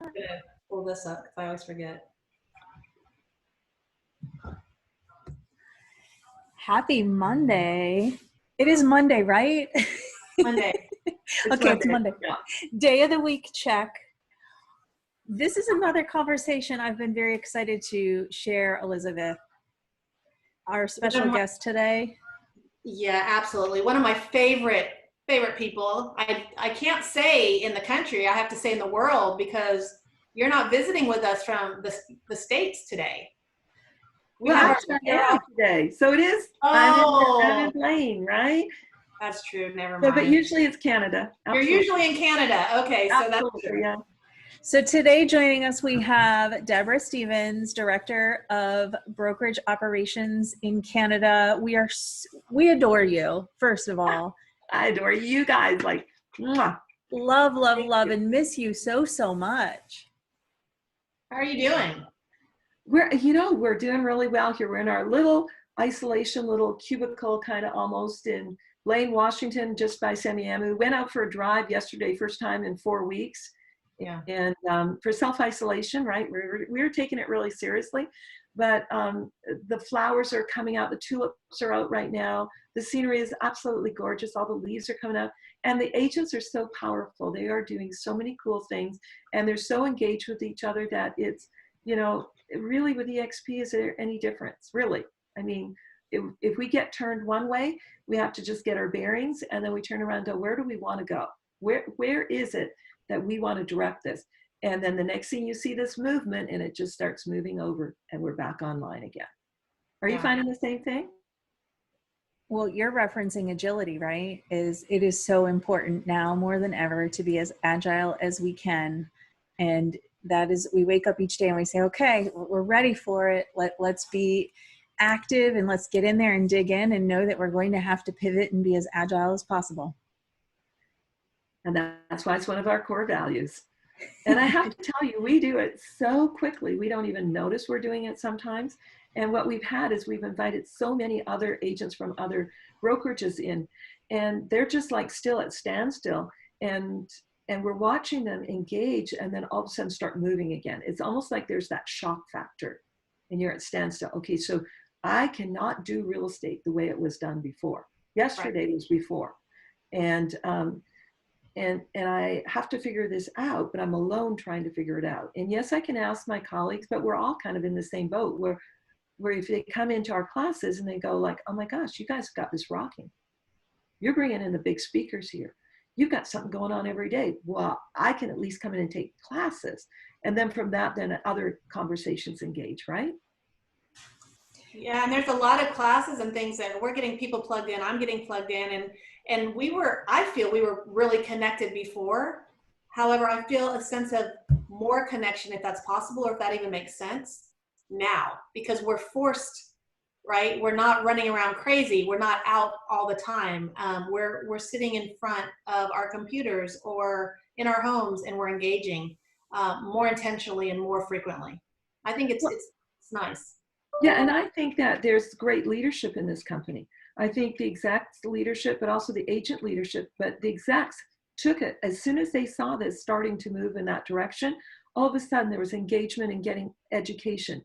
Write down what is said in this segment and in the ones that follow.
gonna pull this up because I always forget. Happy Monday. It is Monday, right? Monday. It's Monday. Yeah. Day of the week check. This is another conversation I've been very excited to share, Elizabeth, our special guest today. Yeah, absolutely. One of my favorite people. I can't say in the country, I have to say in the world, because you're not visiting with us from the States today. Well, actually, I'm off today. So it is, I'm in Blaine, right? That's true, never mind. So, but usually it's Canada. Absolutely. You're usually in Canada. Okay, so that's true. Yeah. So today joining us, we have Deborah Stevens, Director of Brokerage Operations in Canada. We adore you, first of all. I adore you guys, like, mwah. Love, and miss you so much. How are you doing? We're doing really well here. We're in our little isolation, little cubicle, kind of almost in Blaine, Washington, just by Semiahmoo. We went out for a drive yesterday, first time in 4 weeks. Yeah. And for self-isolation, right? We're taking it really seriously, but the flowers are coming out. The tulips are out right now. The scenery is absolutely gorgeous. All the leaves are coming out, and the agents are so powerful. They are doing so many cool things, and they're so engaged with each other that it's, really with EXP, is there any difference? Really? I mean, if we get turned one way, we have to just get our bearings, and then we turn around and go, where do we want to go? Where is it that we want to direct this? And then the next thing you see this movement, and it just starts moving over, and we're back online again. Are you finding the same thing? Well, you're referencing agility, right? It is so important now more than ever to be as agile as we can. And that is, we wake up each day and we say, okay, we're ready for it. Let's be active, and let's get in there and dig in and know that we're going to have to pivot and be as agile as possible. And that's why it's one of our core values. And I have to tell you, we do it so quickly, we don't even notice we're doing it sometimes. And what we've had is we've invited so many other agents from other brokerages in, and they're just like still at standstill. And we're watching them engage, and then all of a sudden start moving again. It's almost like there's that shock factor, and you're at standstill. Okay, so I cannot do real estate the way it was done before. Yesterday was before. And I have to figure this out, but I'm alone trying to figure it out. And yes, I can ask my colleagues, but we're all kind of in the same boat where if they come into our classes and they go like, oh my gosh, you guys got this rocking. You're bringing in the big speakers here. You've got something going on every day. Well, I can at least come in and take classes. And then from that, then other conversations engage, right? Yeah, and there's a lot of classes and things that we're getting people plugged in. I'm getting plugged in, and I feel we were really connected before. However, I feel a sense of more connection, if that's possible, or if that even makes sense now, because we're forced, right? We're not running around crazy. We're not out all the time. We're sitting in front of our computers or in our homes, and we're engaging more intentionally and more frequently. I think it's nice. Yeah, and I think that there's great leadership in this company. I think the execs leadership, but also the agent leadership, but the execs took it. As soon as they saw this starting to move in that direction, all of a sudden there was engagement in getting education.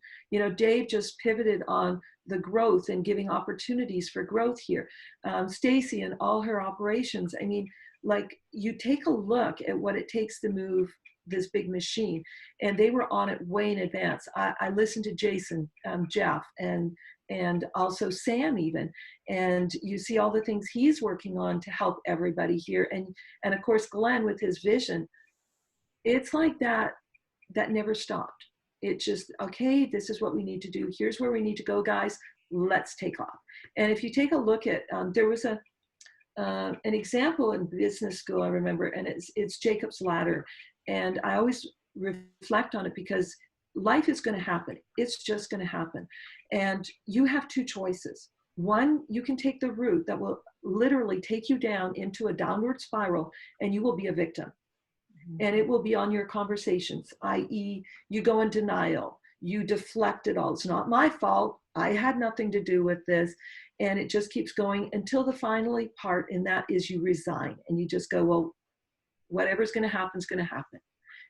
Dave just pivoted on the growth and giving opportunities for growth here. Stacy and all her operations. I mean, like, you take a look at what it takes to move this big machine, and they were on it way in advance. I listened to Jason, Jeff, and also Sam even, and you see all the things he's working on to help everybody here, and of course Glenn with his vision. It's like that never stopped. It just, okay, this is what we need to do. Here's where we need to go, guys. Let's take off. And if you take a look at, there was an example in business school, I remember, and it's Jacob's Ladder. And I always reflect on it because life is going to happen. It's just going to happen. And you have two choices. One, you can take the route that will literally take you down into a downward spiral, and you will be a victim. And it will be on your conversations, i.e. you go in denial, you deflect it all. It's not my fault. I had nothing to do with this. And it just keeps going until the finally part, and that is you resign. And you just go, well, whatever's going to happen is going to happen.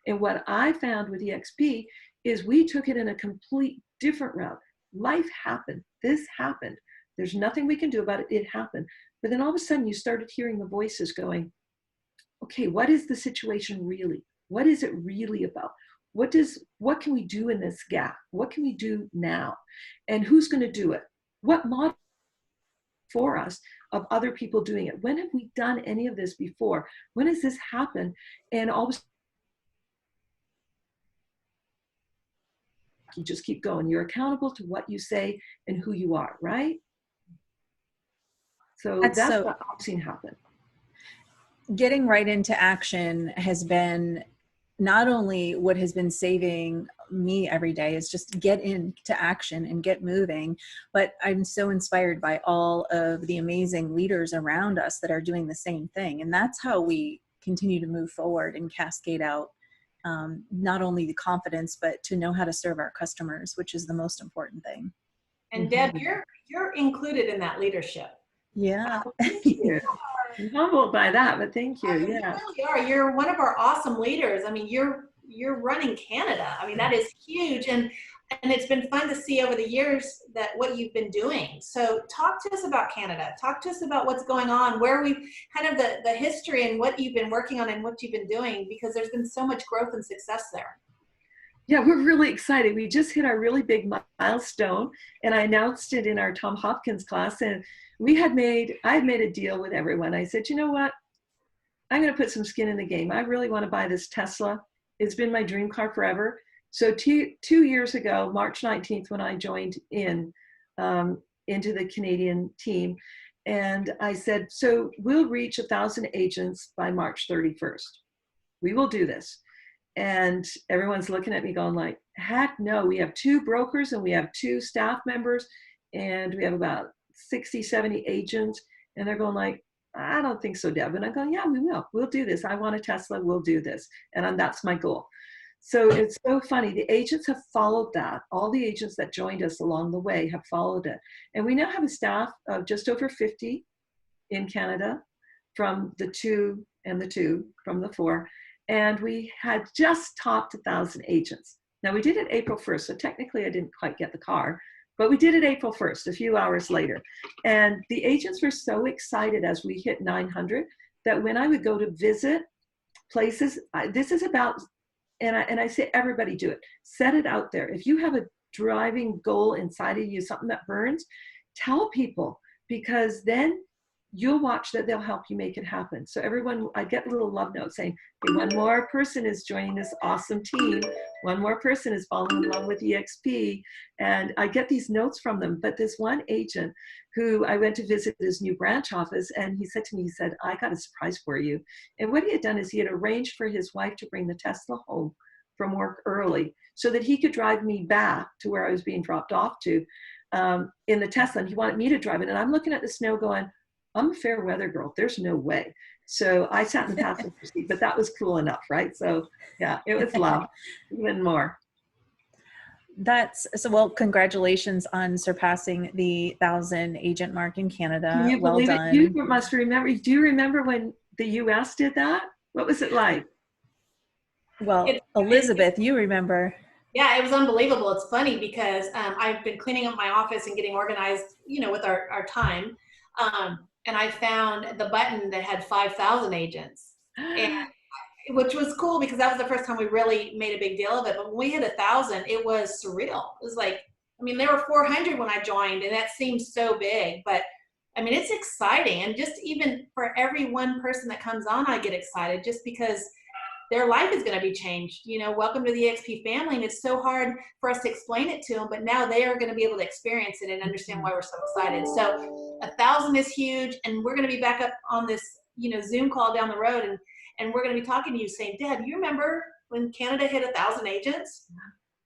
And what I found with EXP is we took it in a complete different route. Life happened. This happened. There's nothing we can do about it. It happened. But then all of a sudden you started hearing the voices going, okay, what is the situation really? What is it really about? What can we do in this gap? What can we do now? And who's going to do it? What model for us of other people doing it? When have we done any of this before? When has this happened? And all of a sudden, you just keep going. You're accountable to what you say and who you are, right? So that's what I've seen happen. Getting right into action has been not only what has been saving me every day is just get into action and get moving, but I'm so inspired by all of the amazing leaders around us that are doing the same thing. And that's how we continue to move forward and cascade out not only the confidence, but to know how to serve our customers, which is the most important thing. And Deb, you're included in that leadership. Yeah. Thank you. I'm humbled by that, but thank you. You really are. You're one of our awesome leaders. I mean, you're running Canada. I mean, that is huge. And it's been fun to see over the years that what you've been doing. So talk to us about Canada. Talk to us about what's going on, where we kind of the history and what you've been working on and what you've been doing, because there's been so much growth and success there. Yeah, we're really excited. We just hit our really big milestone, and I announced it in our Tom Hopkins class. And I had made a deal with everyone. I said, you know what? I'm going to put some skin in the game. I really want to buy this Tesla. It's been my dream car forever. So 2 years ago, March 19th, when I joined into the Canadian team, and I said, so we'll reach 1,000 agents by March 31st. We will do this. And everyone's looking at me going like, heck no, we have 2 brokers and we have 2 staff members and we have about 60, 70 agents. And they're going like, I don't think so, Deb. And I go, yeah, we will. We'll do this. I want a Tesla. We'll do this. And that's my goal. So it's so funny. The agents have followed that. All the agents that joined us along the way have followed it. And we now have a staff of just over 50 in Canada from the 2 and the 2 from the 4. And we had just topped 1,000 agents. Now we did it April 1st. So technically I didn't quite get the car, but we did it April 1st, a few hours later. And the agents were so excited as we hit 900 that when I would go to visit places, this is about, and I say everybody do it. Set it out there. If you have a driving goal inside of you, something that burns, tell people, because then you'll watch that they'll help you make it happen. So everyone, I get little love notes saying, hey, one more person is joining this awesome team. One more person is falling in love with EXP. And I get these notes from them. But this one agent who I went to visit his new branch office, and he said to me, he said, I got a surprise for you. And what he had done is he had arranged for his wife to bring the Tesla home from work early so that he could drive me back to where I was being dropped off to in the Tesla. And he wanted me to drive it. And I'm looking at the snow going, I'm a fair weather girl. There's no way. So I sat in the passenger seat, but that was cool enough, right? So yeah, it was love, even more. Well, congratulations on surpassing the 1,000 agent mark in Canada. Can you well believe done. It? You must remember. Do you remember when the US did that? What was it like? Well, Elizabeth, you remember. Yeah, it was unbelievable. It's funny because I've been cleaning up my office and getting organized, with our time. And I found the button that had 5,000 agents, which was cool because that was the first time we really made a big deal of it. But when we hit 1,000, it was surreal. It was like, there were 400 when I joined, and that seems so big. But it's exciting. And just even for every one person that comes on, I get excited just because their life is going to be changed. Welcome to the EXP family. And it's so hard for us to explain it to them, but now they are going to be able to experience it and understand why we're so excited. So 1,000 is huge. And we're going to be back up on this, Zoom call down the road. And we're going to be talking to you saying, Deb, you remember when Canada hit 1,000 agents?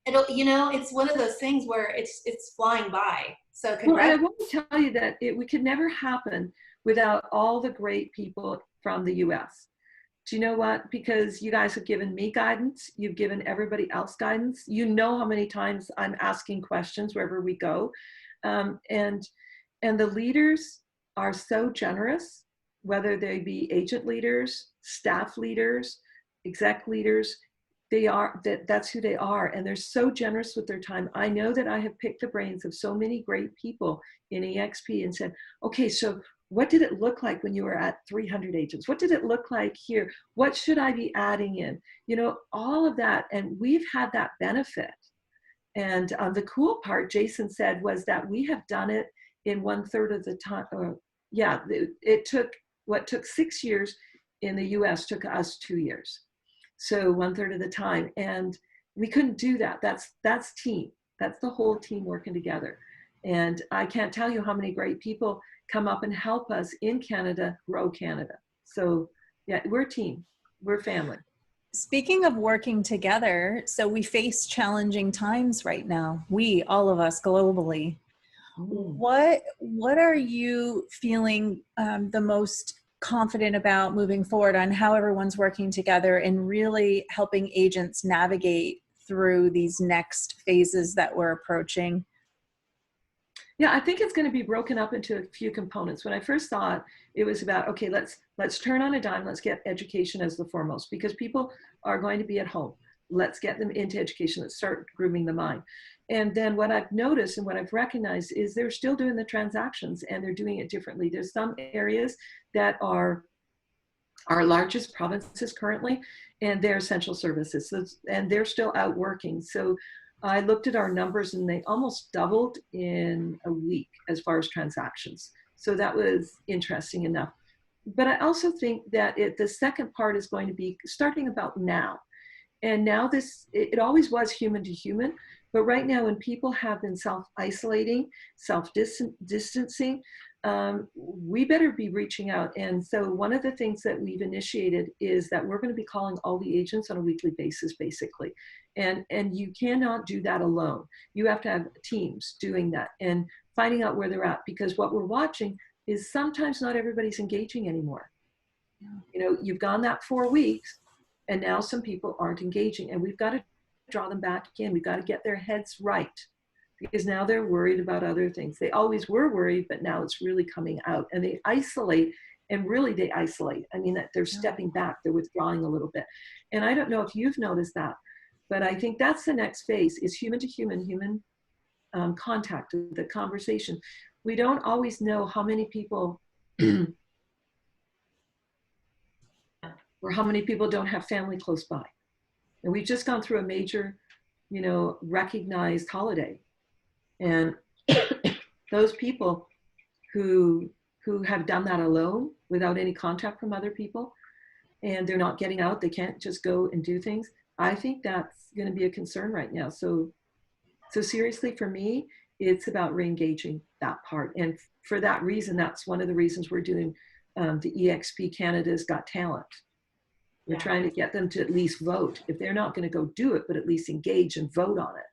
It's one of those things where it's flying by. So I want to tell you that we could never happen without all the great people from the US. Do you know what? Because you guys have given me guidance. You've given everybody else guidance. You know how many times I'm asking questions wherever we go. And the leaders are so generous, whether they be agent leaders, staff leaders, exec leaders. that's who they are. And they're so generous with their time. I know that I have picked the brains of so many great people in EXP and said, okay, so what did it look like when you were at 300 agents? What did it look like here? What should I be adding in? You know, all of that. And we've had that benefit. And the cool part, Jason said, was that we have done it in 1/3 of the time. It took 6 years in the US took us 2 years. So 1/3 of the time. And we couldn't do that. That's team. That's the whole team working together. And I can't tell you how many great people come up and help us in Canada grow Canada. So yeah, we're a team. We're family. Speaking of working together, so we face challenging times right now. All of us globally. What are you feeling the most confident about moving forward on how everyone's working together and really helping agents navigate through these next phases that we're approaching? Yeah, I think it's going to be broken up into a few components. When I first saw it, it was about, okay, let's turn on a dime. Let's get education as the foremost, because people are going to be at home. Let's get them into education. Let's start grooming the mind. And then what I've noticed and what I've recognized is they're still doing the transactions, and they're doing it differently. There's some areas that are our largest provinces currently, and they're essential services, and they're still out working. So I looked at our numbers, and they almost doubled in a week as far as transactions. So that was interesting enough. But I also think that the second part is going to be starting about now. And now it always was human to human, but right now when people have been self-isolating, self-distancing, we better be reaching out. And so one of the things that we've initiated is that we're going to be calling all the agents on a weekly basis, basically. And you cannot do that alone. You have to have teams doing that and finding out where they're at, because what we're watching is sometimes not everybody's engaging anymore. Yeah. You know, you've gone that 4 weeks, and now some people aren't engaging, and we've got to draw them back again. We've got to get their heads right, because now they're worried about other things. They always were worried, but now it's really coming out, and they isolate, and really they isolate. I mean, that they're stepping back, they're withdrawing a little bit. And I don't know if you've noticed that, but I think that's the next phase, is human to human contact, the conversation. We don't always know how many people or how many people don't have family close by. And we've just gone through a major, recognized holiday. And those people who have done that alone without any contact from other people, and they're not getting out, they can't just go and do things. I think that's going to be a concern right now. So seriously, for me, it's about re-engaging that part. And for that reason, that's one of the reasons we're doing the EXP Canada's Got Talent. We're trying to get them to at least vote. If they're not going to go do it, but at least engage and vote on it.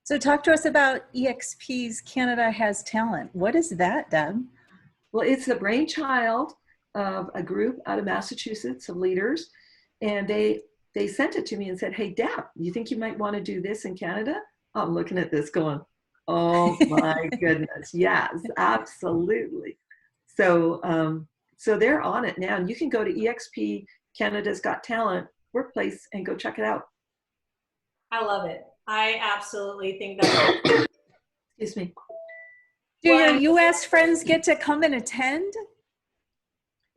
So talk to us about EXP's Canada Has Talent. What is that, Deb? Well, it's the brainchild of a group out of Massachusetts of leaders. And they sent it to me and said, hey, Deb, you think you might want to do this in Canada? I'm looking at this going, oh my goodness. Yes, absolutely. So they're on it now. And you can go to EXP Canada's Got Talent workplace and go check it out. I love it. I absolutely think that's Excuse me. Do your US friends get to come and attend?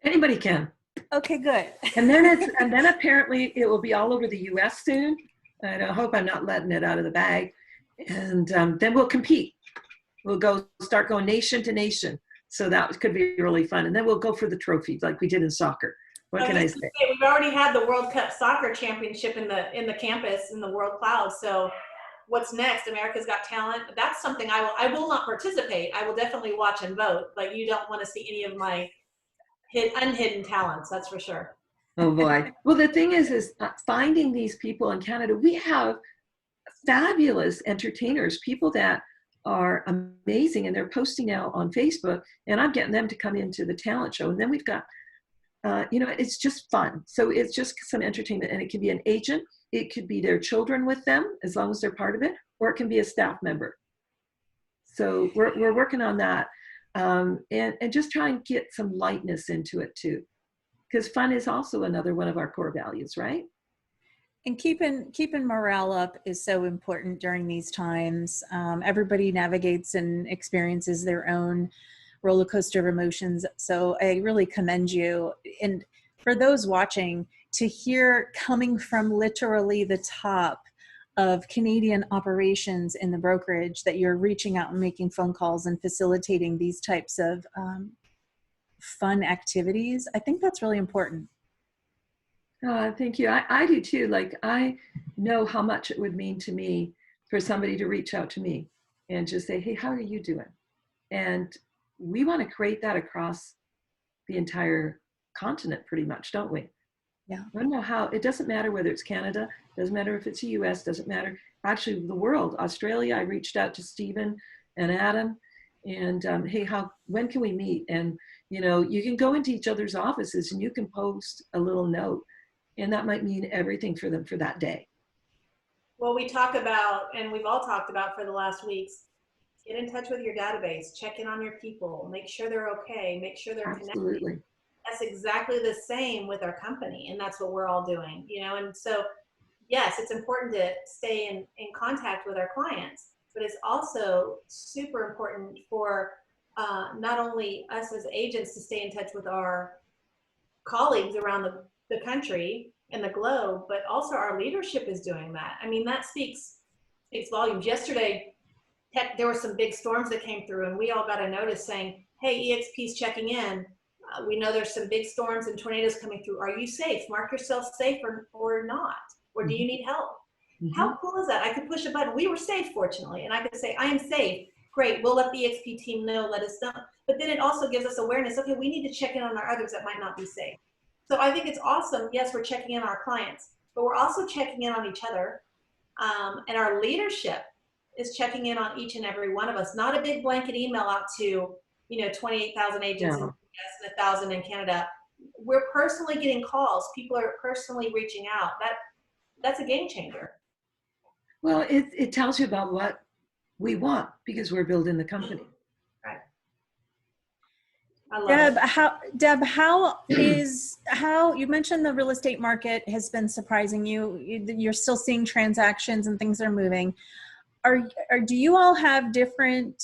Anybody can. Okay, good. And then apparently it will be all over the US soon. And I hope I'm not letting it out of the bag. And then we'll compete. We'll start going nation to nation. So that could be really fun. And then we'll go for the trophies like we did in soccer. What can I say? We've already had the World Cup Soccer Championship in the campus in the World Cloud. So what's next? America's Got Talent. That's something I will not participate. I will definitely watch and vote, but you don't want to see any of my unhidden talents. That's for sure. Oh boy. Well, the thing is finding these people in Canada. We have fabulous entertainers, people that are amazing, and they're posting now on Facebook, and I'm getting them to come into the talent show. And then we've got, it's just fun. So it's just some entertainment, and it can be an agent, it could be their children with them, as long as they're part of it, or it can be a staff member. So we're working on that, and just try and get some lightness into it too, because fun is also another one of our core values, right? And keeping morale up is so important during these times. Everybody navigates and experiences their own roller coaster of emotions. So I really commend you. And for those watching, to hear coming from literally the top of Canadian operations in the brokerage that you're reaching out and making phone calls and facilitating these types of fun activities, I think that's really important. Thank you. I do too. Like, I know how much it would mean to me for somebody to reach out to me and just say, hey, how are you doing? And we want to create that across the entire continent pretty much, don't we? Yeah. I don't know how, it doesn't matter whether it's Canada, doesn't matter if it's the US, doesn't matter. Actually, the world, Australia, I reached out to Stephen and Adam and hey, when can we meet? And, you know, you can go into each other's offices and you can post a little note. And that might mean everything for them for that day. Well, we talk about, and we've all talked about for the last weeks, get in touch with your database, check in on your people, make sure they're okay, make sure they're Absolutely. connected. That's exactly the same with our company, and that's what we're all doing, you know. And so, yes, it's important to stay in contact with our clients, but it's also super important for not only us as agents to stay in touch with our colleagues around the country and the globe, but also our leadership is doing that. I mean, that speaks volumes. Yesterday, there were some big storms that came through, and we all got a notice saying, hey, EXP's checking in. We know there's some big storms and tornadoes coming through. Are you safe? Mark yourself safe or not. Or do you need help? Mm-hmm. How cool is that? I could push a button. We were safe, fortunately. And I could say, I am safe. Great. We'll let the EXP team know, let us know. But then it also gives us awareness. Okay, we need to check in on our others that might not be safe. So I think it's awesome. Yes, we're checking in on our clients, but we're also checking in on each other. And our leadership is checking in on each and every one of us. Not a big blanket email out to, 28,000 agents in the US and 1,000 in Canada. We're personally getting calls. People are personally reaching out. That's a game changer. Well, it tells you about what we want because we're building the company. Right. Deb, how you mentioned the real estate market has been surprising you. You're still seeing transactions and things are moving. Do you all have different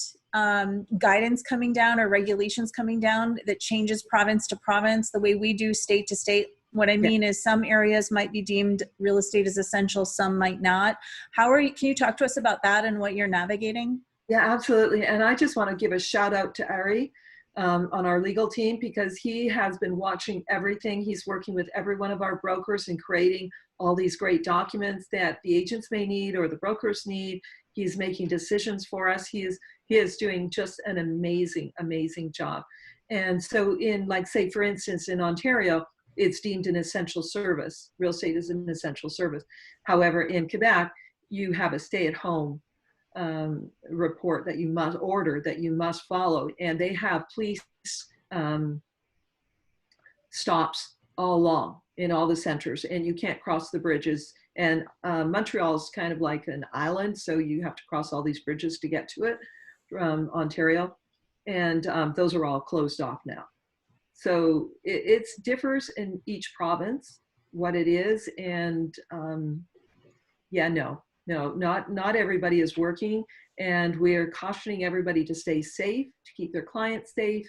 guidance coming down or regulations coming down that changes province to province the way we do state to state? What I mean is some areas might be deemed real estate as essential, some might not. Can you talk to us about that and what you're navigating? Yeah, absolutely. And I just want to give a shout out to Ari on our legal team because he has been watching everything. He's working with every one of our brokers and creating all these great documents that the agents may need or the brokers need. He's making decisions for us. He is doing just an amazing, amazing job. And so in, like, say, for instance, in Ontario, it's deemed an essential service. Real estate is an essential service. However, in Quebec, you have a stay-at-home report that you must follow. And they have police stops all along in all the centers, and you can't cross the bridges. And Montreal is kind of like an island, so you have to cross all these bridges to get to it from Ontario. And those are all closed off now. So it differs in each province what it is. And not everybody is working. And we're cautioning everybody to stay safe, to keep their clients safe.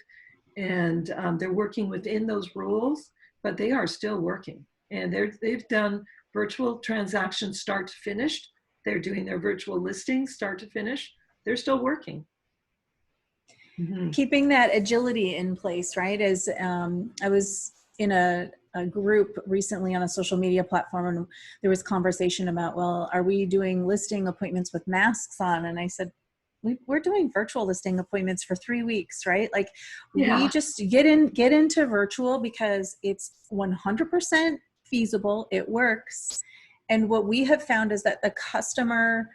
And they're working within those rules, but they are still working. And they've done virtual transactions start to finish. They're doing their virtual listings start to finish. They're still working. Mm-hmm. Keeping that agility in place, right? As I was in a group recently on a social media platform, and there was conversation about, well, are we doing listing appointments with masks on? And I said, we're doing virtual listing appointments for 3 weeks, right? Like we just get into virtual because it's 100% feasible. It works. And what we have found is that the customer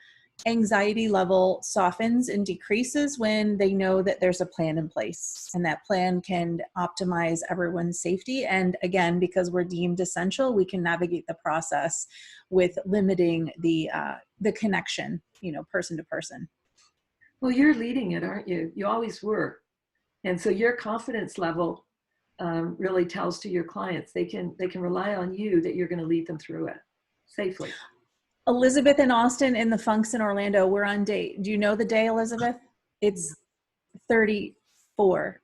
anxiety level softens and decreases when they know that there's a plan in place, and that plan can optimize everyone's safety. And again, because we're deemed essential, we can navigate the process with limiting the connection, person to person. Well, you're leading it, aren't you? You always were. And so your confidence level really tells to your clients, they can rely on you that you're going to lead them through it. safely. Elizabeth and Austin in the Funks in Orlando, we're on date. Do you know the day, Elizabeth? It's 34.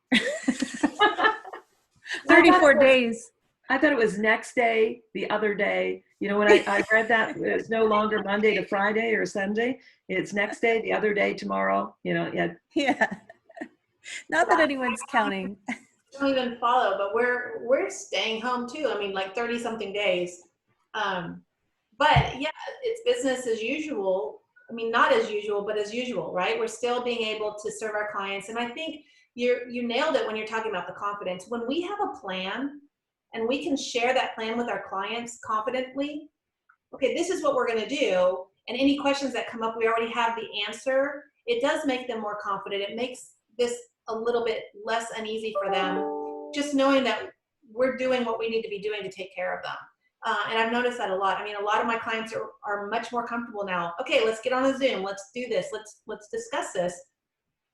34 days. I thought it was next day, the other day. You know, when I read that, it's no longer Monday to Friday or Sunday. It's next day, the other day, tomorrow. You know, yeah. Yeah. Not that anyone's counting. Don't even follow, but we're staying home too. I mean, like 30 something days. But yeah, it's business as usual. I mean, not as usual, but as usual, right? We're still being able to serve our clients. And I think you nailed it when you're talking about the confidence. When we have a plan and we can share that plan with our clients confidently, okay, this is what we're going to do. And any questions that come up, we already have the answer. It does make them more confident. It makes this a little bit less uneasy for them, just knowing that we're doing what we need to be doing to take care of them. And I've noticed that a lot. I mean, a lot of my clients are much more comfortable now. Okay, let's get on a Zoom. Let's do this. Let's discuss this.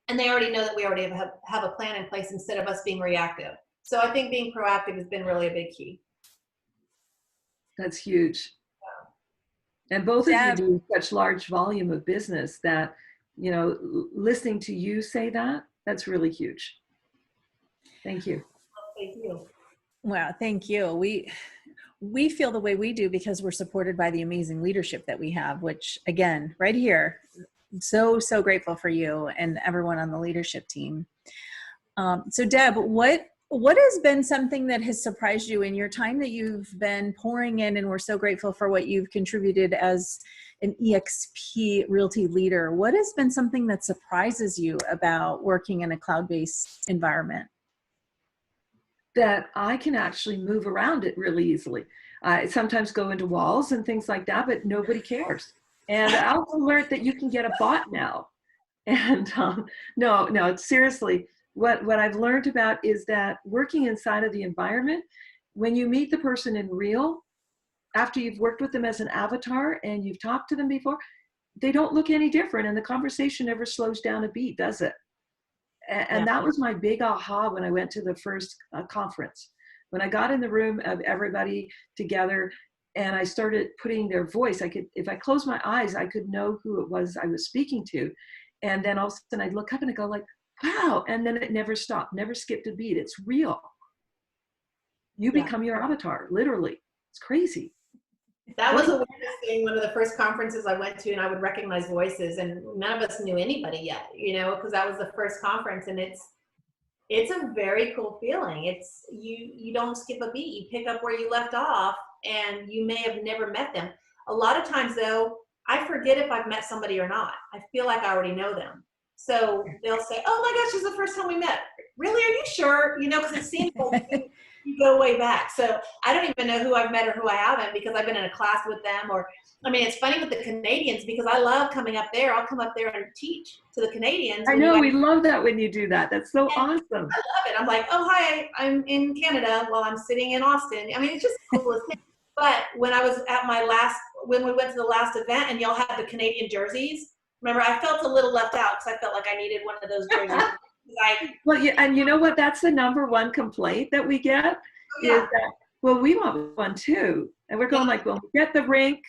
And they already know that we already have a plan in place instead of us being reactive. So I think being proactive has been really a big key. That's huge. And both of you do such large volume of business that, you know, listening to you say that, that's really huge. Thank you. Thank you. Wow, thank you. We feel the way we do because we're supported by the amazing leadership that we have, which again, right here, so grateful for you and everyone on the leadership team. So Deb, what has been something that has surprised you in your time that you've been pouring in, and we're so grateful for what you've contributed as an EXP Realty leader? What has been something that surprises you about working in a cloud-based environment? That I can actually move around it really easily. I sometimes go into walls and things like that, but nobody cares. And I also learned that you can get a bot now. And no, seriously, what I've learned about is that working inside of the environment, when you meet the person in real, after you've worked with them as an avatar and you've talked to them before, they don't look any different, and the conversation never slows down a beat, does it? And that was my big aha when I went to the first conference. When I got in the room of everybody together and I started putting their voice, if I closed my eyes, I could know who it was I was speaking to. And then all of a sudden I'd look up and I'd go like, wow. And then it never stopped, never skipped a beat. It's real. You become your avatar, literally. It's crazy. That was the weirdest thing. One of the first conferences I went to, and I would recognize voices, and none of us knew anybody yet, you know, because that was the first conference, and it's a very cool feeling. It's you don't skip a beat. You pick up where you left off, and you may have never met them. A lot of times, though, I forget if I've met somebody or not. I feel like I already know them. So they'll say, "Oh my gosh, this is the first time we met." Really? Are you sure? You know, because it seems like you go way back. So I don't even know who I've met or who I haven't, because I've been in a class with them. Or, I mean, it's funny with the Canadians, because I love coming up there. I'll come up there and teach to the Canadians. I know, we love that when you do that. That's so awesome. I love it. I'm like, oh, hi, I'm in Canada while I'm sitting in Austin. I mean, it's just the coolest thing. But when I was at when we went to the last event and y'all had the Canadian jerseys, remember, I felt a little left out because I felt like I needed one of those jerseys. Well, yeah, and you know what? That's the number one complaint that we get is that, well, we want one too. And we're going like, well, we get the rink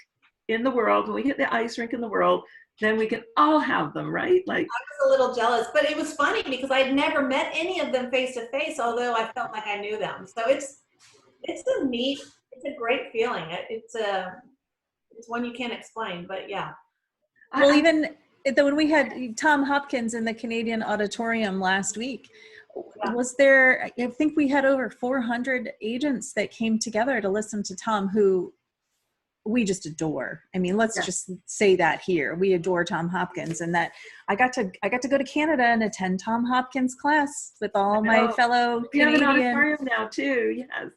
in the world, when we get the ice rink in the world, then we can all have them, right? Like, I was a little jealous, but it was funny because I'd never met any of them face to face, although I felt like I knew them. So it's a great feeling. It's one you can't explain, but yeah. Well, even when we had Tom Hopkins in the Canadian auditorium last week, was there, I think we had over 400 agents that came together to listen to Tom, who we just adore. I mean, let's just say that here. We adore Tom Hopkins, and that I got to go to Canada and attend Tom Hopkins class with all my fellow Canadian. We have an auditorium now too, yes.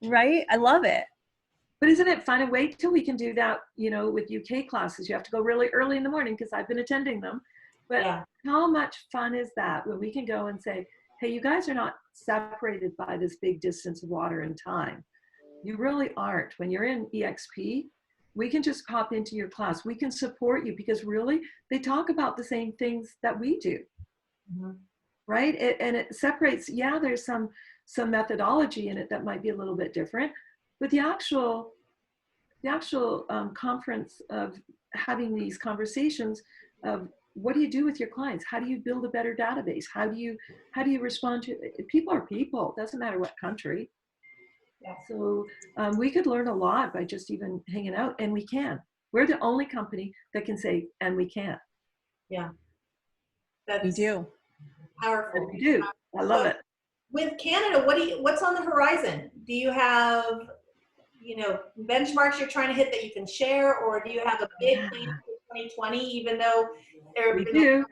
Right? I love it. But isn't it fun? And wait till we can do that, you know, with UK classes. You have to go really early in the morning because I've been attending them. But how much fun is that when we can go and say, hey, you guys are not separated by this big distance of water and time. You really aren't. When you're in EXP, we can just pop into your class. We can support you because really they talk about the same things that we do, right? And it separates, there's some methodology in it that might be a little bit different, but the actual the actual conference of having these conversations of what do you do with your clients? How do you build a better database? How do you respond to people are people, doesn't matter what country. Yeah. So we could learn a lot by just even hanging out, and we can. We're the only company that can say, and we can. Yeah. We That's do. powerful. And we do. I love So it. with Canada, what's on the horizon? Do you have, benchmarks you're trying to hit that you can share, or do you have a big Yeah, plan for 2020, even though there have we been, do.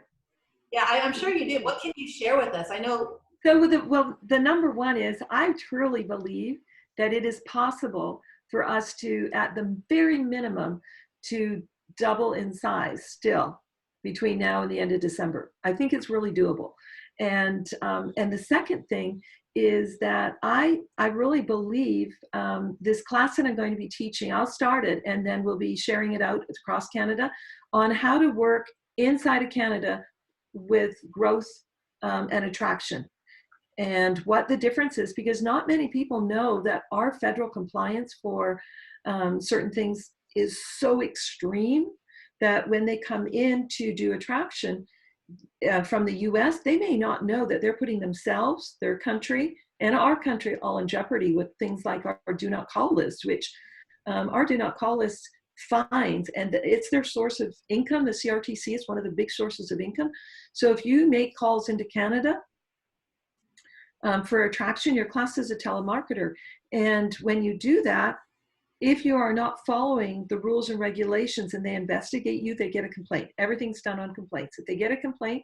yeah, I'm sure you do. What can you share with us? I know. So the number one is I truly believe that it is possible for us to, at the very minimum, to double in size still between now and the end of December. I think it's really doable. And the second thing is that I really believe this class that I'm going to be teaching, I'll start it and then we'll be sharing it out across Canada on how to work inside of Canada with growth and attraction, and what the difference is, because not many people know that our federal compliance for certain things is so extreme that when they come in to do attraction from the US, they may not know that they're putting themselves, their country, and our country all in jeopardy with things like our do not call list, which our do not call list fines, and it's their source of income. The CRTC is one of the big sources of income. So if you make calls into Canada, for attraction, you're classed as a telemarketer. And when you do that, if you are not following the rules and regulations and they investigate you, they get a complaint. Everything's done on complaints. If they get a complaint,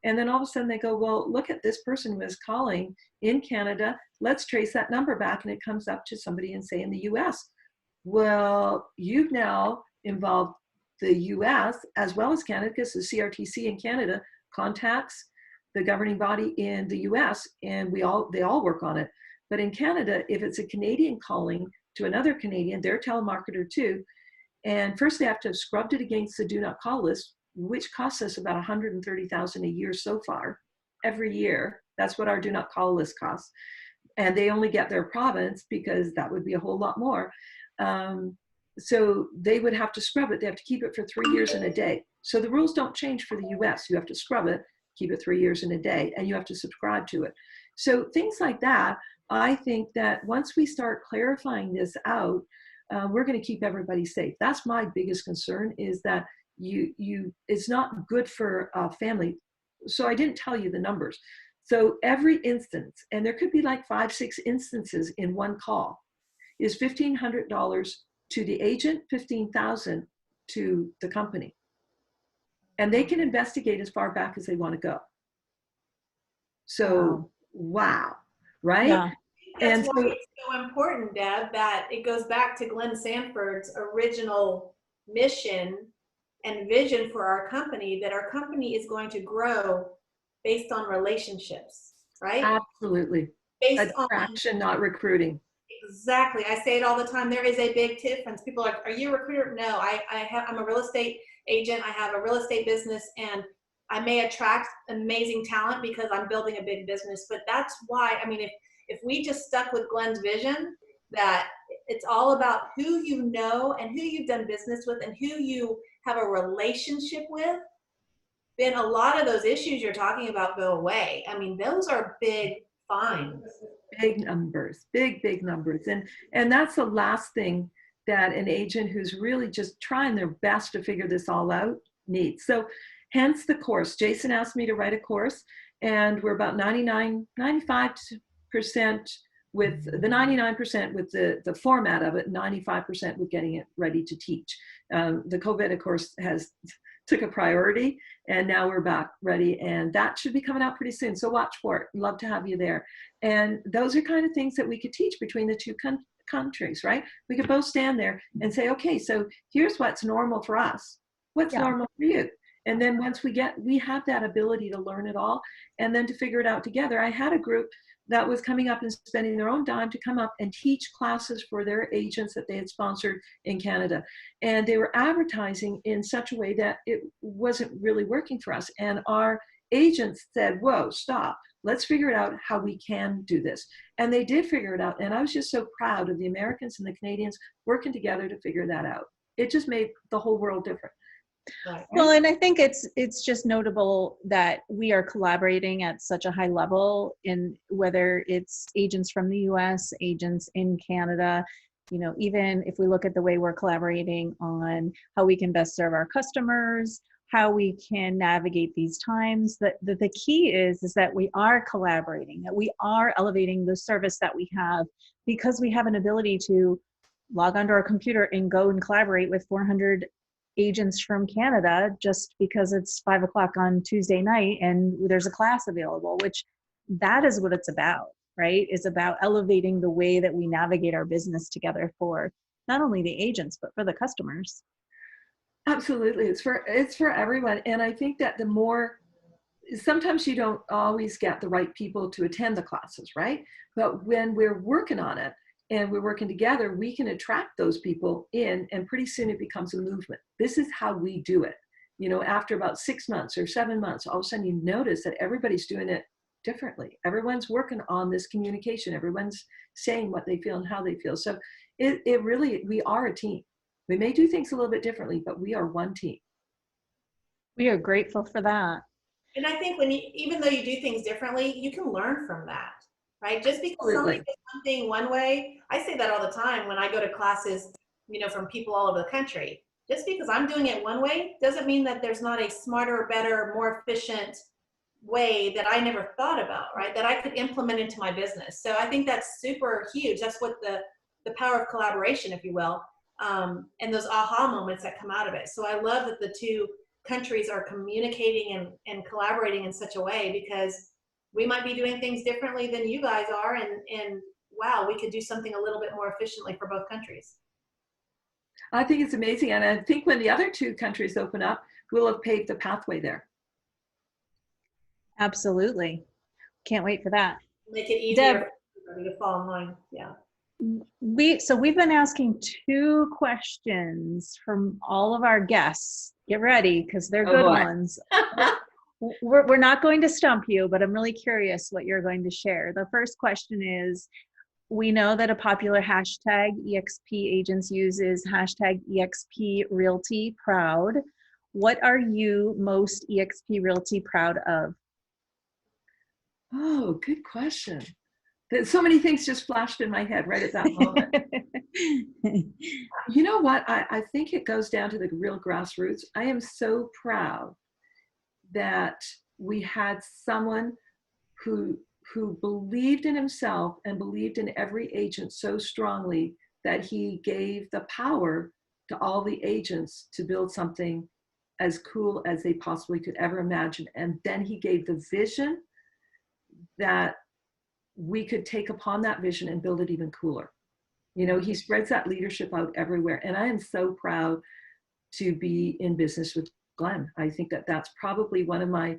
and then all of a sudden they go, well, look at this person who is calling in Canada. Let's trace that number back. And it comes up to somebody in, say, in the US. Well, you've now involved the US as well as Canada, because the CRTC in Canada contacts the governing body in the US, and they all work on it. But in Canada, if it's a Canadian calling to another Canadian, they're a telemarketer too. And first they have to have scrubbed it against the do not call list, which costs us about $130,000 a year so far, every year. That's what our do not call list costs. And they only get their province, because that would be a whole lot more. So they would have to scrub it. They have to keep it for 3 years and a day. So the rules don't change for the US. You have to scrub it, keep it 3 years and a day, and you have to subscribe to it. So things like that, I think that once we start clarifying this out, we're going to keep everybody safe. That's my biggest concern, is that it's not good for a family. So I didn't tell you the numbers. So every instance, and there could be like 5, 6 instances in one call, is $1,500 to the agent, $15,000 to the company. And they can investigate as far back as they want to go. So, wow, right? Yeah. That's And why so, it's so important, Deb, that it goes back to Glenn Sanford's original mission and vision for our company, that our company is going to grow based on relationships, right? absolutely. Based on, Attraction, not recruiting. exactly. I say it all the time. There is a big difference. People are like, are you a recruiter? No, I'm a real estate agent. I have a real estate business, and I may attract amazing talent because I'm building a big business. But that's why, I mean, if we just stuck with Glenn's vision, that it's all about who you know and who you've done business with and who you have a relationship with, then a lot of those issues you're talking about go away. I mean, those are big fines. Big numbers, big numbers. And that's the last thing that an agent who's really just trying their best to figure this all out needs. So hence the course. Jason asked me to write a course, and we're about 95% with the 99% with the format of it, 95% with getting it ready to teach. The COVID, of course, took a priority, and now we're back ready, and that should be coming out pretty soon. So watch for it. Love to have you there. And those are kind of things that we could teach between the two countries, right? We could both stand there and say, okay, so here's what's normal for us. What's normal for you? And then once we have that ability to learn it all and then to figure it out together. I had a group that was coming up and spending their own dime to come up and teach classes for their agents that they had sponsored in Canada. And they were advertising in such a way that it wasn't really working for us. And our agents said, whoa, stop. Let's figure it out how we can do this. And they did figure it out. And I was just so proud of the Americans and the Canadians working together to figure that out. It just made the whole world different. Right. Well, and I think it's just notable that we are collaborating at such a high level, in whether it's agents from the US, agents in Canada, you know, even if we look at the way we're collaborating on how we can best serve our customers, how we can navigate these times, that the key is that we are collaborating, that we are elevating the service that we have, because we have an ability to log onto our computer and go and collaborate with 400 agents from Canada just because it's 5 o'clock on Tuesday night and there's a class available, which that is what it's about, right? It's about elevating the way that we navigate our business together for not only the agents, but for the customers. Absolutely. It's for everyone. And I think that the more, sometimes you don't always get the right people to attend the classes, right? But when we're working on it and we're working together, we can attract those people in, and pretty soon it becomes a movement. This is how we do it. You know, after about 6 months or 7 months, all of a sudden you notice that everybody's doing it differently. Everyone's working on this communication. Everyone's saying what they feel and how they feel. So it really, we are a team. We may do things a little bit differently, but we are one team. We are grateful for that. And I think even though you do things differently, you can learn from that, right? Just because somebody does something one way, I say that all the time when I go to classes, you know, from people all over the country. Just because I'm doing it one way doesn't mean that there's not a smarter, better, more efficient way that I never thought about, right? That I could implement into my business. So I think that's super huge. That's what the power of collaboration, if you will, and those aha moments that come out of it. So I love that the two countries are communicating and collaborating in such a way, because we might be doing things differently than you guys are, and wow, we could do something a little bit more efficiently for both countries. I think it's amazing. And I think when the other two countries open up, we'll have paved the pathway there. Absolutely. Can't wait for that. Make it easier for everybody to fall in line. Yeah. We've been asking 2 questions from all of our guests. Get ready, because they're good ones. We're not going to stump you, but I'm really curious what you're going to share. The first question is, we know that a popular hashtag EXP agents use is hashtag EXP Realty Proud. What are you most EXP Realty proud of? Oh, good question. So many things just flashed in my head right at that moment. You know what? I think it goes down to the real grassroots. I am so proud that we had someone who believed in himself and believed in every agent so strongly that he gave the power to all the agents to build something as cool as they possibly could ever imagine. And then he gave the vision that we could take upon that vision and build it even cooler. You know, he spreads that leadership out everywhere. And I am so proud to be in business with Glenn. I think that that's probably one of my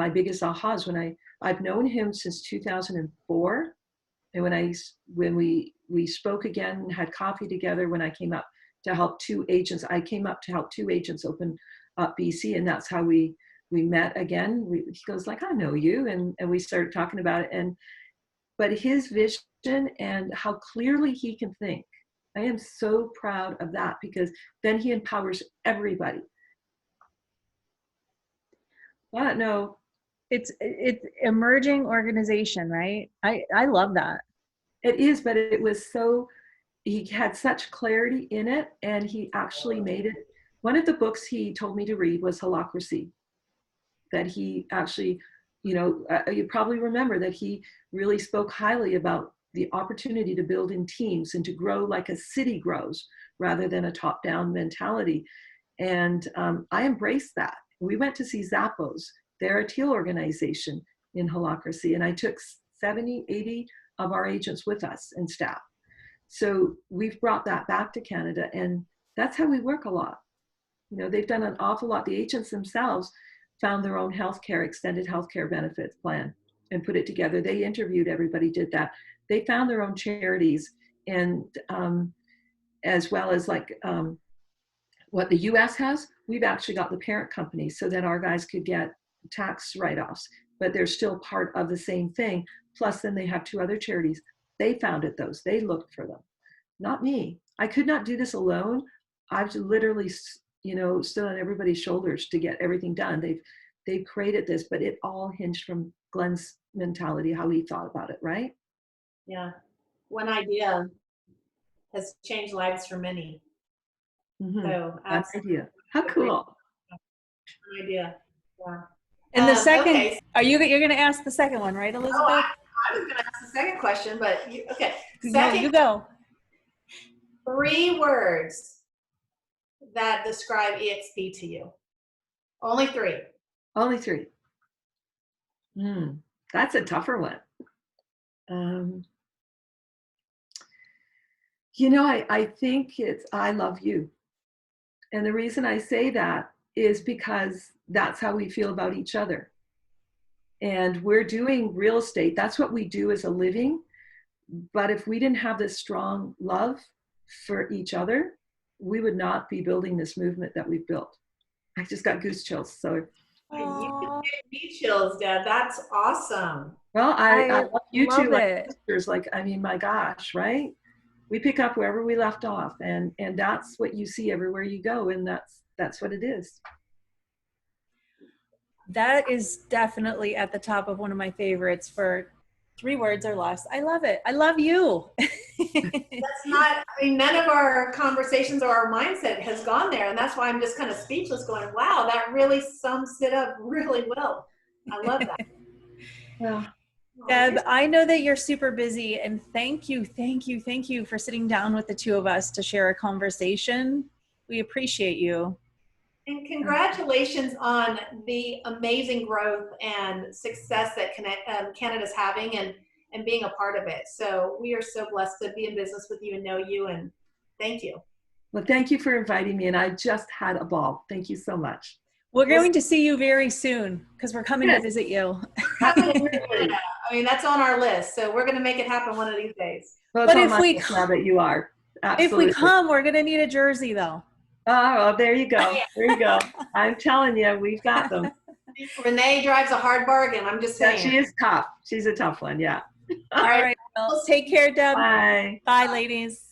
biggest ahas. I've known him since 2004. And when we spoke again, had coffee together, when I came up to help 2 agents, I came up to help 2 agents open up BC. And that's how we met again. He goes like, I know you. And we started talking about it. But his vision and how clearly he can think, I am so proud of that, because then he empowers everybody. I don't know. It's emerging organization, right? I love that. It is, but it was so, he had such clarity in it, and he actually made it. One of the books he told me to read was Holacracy, that he actually, you know, you probably remember that he really spoke highly about the opportunity to build in teams and to grow like a city grows rather than a top-down mentality. And I embraced that. We went to see Zappos. They're a teal organization in Holacracy. And I took 70, 80 of our agents with us and staff. So we've brought that back to Canada. And that's how we work a lot. You know, they've done an awful lot. The agents themselves found their own healthcare, extended healthcare benefits plan and put it together. They interviewed everybody, did that. They found their own charities, and as well as like what the US has, we've actually got the parent company so that our guys could get tax write-offs. but they're still part of the same thing. Plus, then they have 2 other charities. They founded those. They looked for them. Not me. I could not do this alone. I've literally, stood on everybody's shoulders to get everything done. They've created this, but it all hinged from Glenn's mentality, how he thought about it, right? Yeah. One idea has changed lives for many. Mm-hmm. So One idea. How cool. One idea. Yeah. And the second, okay. you're going to ask the second one, right, Elizabeth? Oh, I was going to ask the second question, but okay. No, you go. 3 words that describe EXP to you. Only 3. Only 3. That's a tougher one. I think it's I love you. And the reason I say that is because that's how we feel about each other. And we're doing real estate. That's what we do as a living. But if we didn't have this strong love for each other, we would not be building this movement that we've built. I just got goose chills. So you give me chills, Deb. That's awesome. Well, I love you love too, like it. sisters. Like, I mean, my gosh, right? We pick up wherever we left off, and that's what you see everywhere you go, and that's what it is. That is definitely at the top of one of my favorites for 3 words or less. I love it. I love you. That's not, none of our conversations or our mindset has gone there. And that's why I'm just kind of speechless going, wow, that really sums it up really well. I love that. Yeah. Deb, I know that you're super busy, and thank you for sitting down with the 2 of us to share a conversation. We appreciate you. And congratulations on the amazing growth and success that Canada's having and being a part of it. So we are so blessed to be in business with you and know you, and thank you. Well, thank you for inviting me, and I just had a ball. Thank you so much. We're going to see you very soon because we're coming to visit you. Absolutely. That's on our list. So we're going to make it happen one of these days. Well, but if that you are. Absolutely. If we come, we're going to need a jersey though. Oh, well, there you go. There you go. I'm telling you, we've got them. Renee drives a hard bargain. I'm just saying. Yeah, she is tough. She's a tough one. Yeah. All right. Well, take care, Deb. Bye. Bye, ladies.